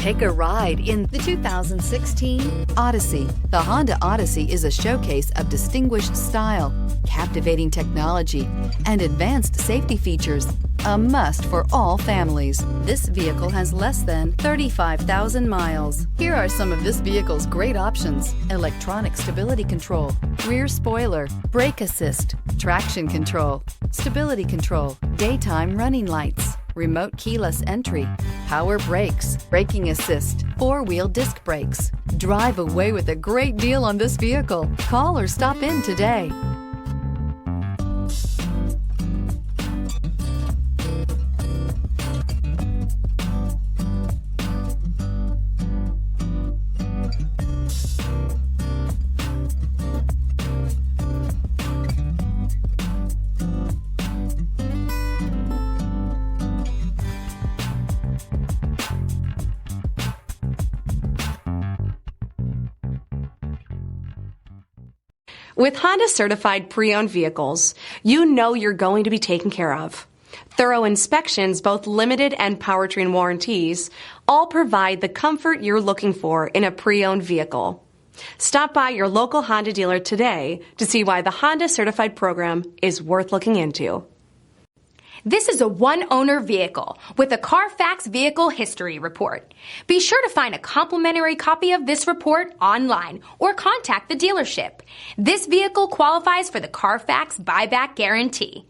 Take a ride in the 2016 Odyssey. The Honda Odyssey is a showcase of distinguished style, captivating technology, and advanced safety features. A must for all families. This vehicle has less than 35,000 miles. Here are some of this vehicle's great options: electronic stability control, rear spoiler, brake assist, traction control, stability control, daytime running lights, remote keyless entry, power brakes, braking assist, four-wheel disc brakes. Drive away with a great deal on this vehicle. Call or stop in today. With Honda certified pre-owned vehicles, you know you're going to be taken care of. Thorough inspections, both limited and powertrain warranties, all provide the comfort you're looking for in a pre-owned vehicle. Stop by your local Honda dealer today to see why the Honda certified program is worth looking into. This is a one-owner vehicle with a Carfax Vehicle History Report. Be sure to find a complimentary copy of this report online or contact the dealership. This vehicle qualifies for the Carfax Buyback Guarantee.